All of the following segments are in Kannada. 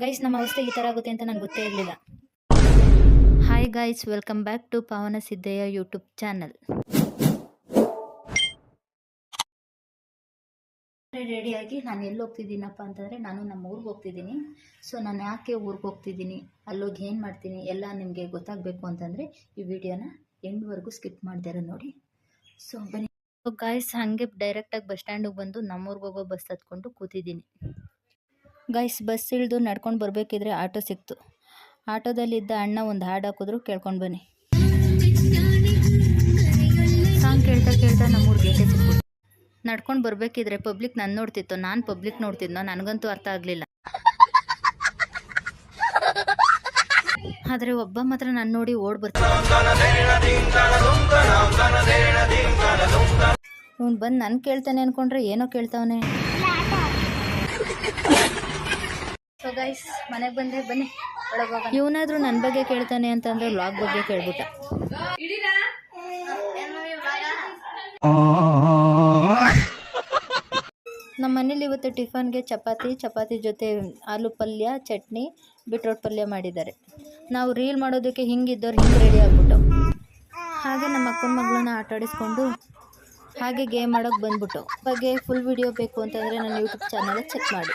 ಗೈಸ್ ನಮ್ಮ ಅವಸ್ಥೆ ಈ ಥರ ಆಗುತ್ತೆ ಅಂತ ನನಗೆ ಗೊತ್ತೇ ಇರಲಿಲ್ಲ. Hi guys, welcome back to Pavana Siddaiah YouTube channel. ರೆಡಿಯಾಗಿ ನಾನು ಎಲ್ಲಿ ಹೋಗ್ತಿದ್ದೀನಪ್ಪ ಅಂತಂದರೆ, ನಾನು ನಮ್ಮ ಊರಿಗೆ ಹೋಗ್ತಿದ್ದೀನಿ. ಸೊ ನಾನು ಯಾಕೆ ಊರಿಗೆ ಹೋಗ್ತಿದ್ದೀನಿ, ಅಲ್ಲೋಗಿ ಏನು ಮಾಡ್ತೀನಿ ಎಲ್ಲ ನಿಮಗೆ ಗೊತ್ತಾಗಬೇಕು ಅಂತಂದರೆ ಈ ವಿಡಿಯೋನ ಎಂಡ್ವರೆಗೂ ಸ್ಕಿಪ್ ಮಾಡ್ದಿರ ನೋಡಿ. ಸೊ ಬನ್ನಿ ಗಾಯ್ಸ್, ಹಾಗೆ ಡೈರೆಕ್ಟಾಗಿ ಬಸ್ ಸ್ಟ್ಯಾಂಡಿಗೆ ಬಂದು ನಮ್ಮೂರಿಗೆ ಹೋಗೋ ಬಸ್ ಹತ್ಕೊಂಡು ಕೂತಿದ್ದೀನಿ. ಗೈಸ್, ಬಸ್ ಇಳಿದು ನಡ್ಕೊಂಡು ಬರಬೇಕಿದ್ರೆ ಆಟೋ ಸಿಕ್ತು. ಆಟೋದಲ್ಲಿದ್ದ ಅಣ್ಣ ಒಂದು ಹಾಡು ಹಾಕಿದ್ರು, ಕೇಳ್ಕೊಂಡು ಬನ್ನಿ. ಸಾಂಗ್ ಕೇಳ್ತಾ ಕೇಳ್ತಾ ನಮ್ಮೂರು ಗೇಟೆ ಸಿಕ್ಬಿಟ್ಟು ನಡ್ಕೊಂಡು ಬರಬೇಕಿದ್ರೆ ಪಬ್ಲಿಕ್ ನಾನು ನೋಡ್ತಿತ್ತು, ನಾನು ಪಬ್ಲಿಕ್ ನೋಡ್ತಿದ್ನೋ ನನಗಂತೂ ಅರ್ಥ ಆಗಲಿಲ್ಲ. ಆದರೆ ಒಬ್ಬ ಮಾತ್ರ ನಾನು ನೋಡಿ ಓಡ್ ಬರ್ತಿದ್ದ. ಇವನು ಬಂದು ನಾನು ಕೇಳ್ತಾನೆ ಅಂದ್ಕೊಂಡ್ರೆ ಏನೋ ಕೇಳ್ತಾವನೆ. ಸೊ ಗೈಸ್, ಮನೆಗೆ ಬಂದೆ, ಬನ್ನಿ ಒಳಗೋಗ. ಇವನಾದರೂ ನನ್ನ ಬಗ್ಗೆ ಕೇಳ್ತಾನೆ ಅಂತಂದರೆ ವ್ಲಾಗ್ ಬಗ್ಗೆ ಕೇಳ್ಬಿಟ್ಟ. ನಮ್ಮ ಮನೇಲಿ ಇವತ್ತು ಟಿಫನ್ಗೆ ಚಪಾತಿ ಜೊತೆ ಆಲೂ ಪಲ್ಯ, ಚಟ್ನಿ, ಬೀಟ್ರೋಟ್ ಪಲ್ಯ ಮಾಡಿದ್ದಾರೆ. ನಾವು ರೀಲ್ ಮಾಡೋದಕ್ಕೆ ಹಿಂಗಿದ್ದವ್ರು ಹಿಂಗೆ ರೆಡಿ ಆಗ್ಬಿಟ್ಟು, ಹಾಗೆ ನಮ್ಮ ಅಕ್ಕನ ಮಗಳನ್ನ ಆಟ ಆಡಿಸ್ಕೊಂಡು ಹಾಗೆ ಗೇಮ್ ಮಾಡೋಕ್ಕೆ ಬಂದ್ಬಿಟ್ಟು. ಬಗ್ಗೆ ಫುಲ್ ವಿಡಿಯೋ ಬೇಕು ಅಂತಂದರೆ ನನ್ನ ಯೂಟ್ಯೂಬ್ ಚಾನಲ್ ಚೆಕ್ ಮಾಡಿ.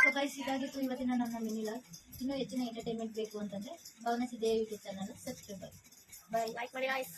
ಸೊ ಗೈಸ್, ಇದಾಗಿತ್ತು ಇವತ್ತಿನ ನನ್ನ ಮಿನಿ ಲಾಗ್. ಇನ್ನೂ ಹೆಚ್ಚಿನ ಎಂಟರ್ಟೈನ್ಮೆಂಟ್ ಬೇಕು ಅಂತಂದರೆ ಪಾವನ ಸಿದ್ದಯ್ಯ ಯೂಟ್ಯೂಬ್ ಚಾನಲ್ ಸಬ್ಸ್ಕ್ರೈಬ್ ಮಾಡಿ. ಬಾಯ್, ಲೈಕ್ ಮಾಡಿ ಗೈಸ್.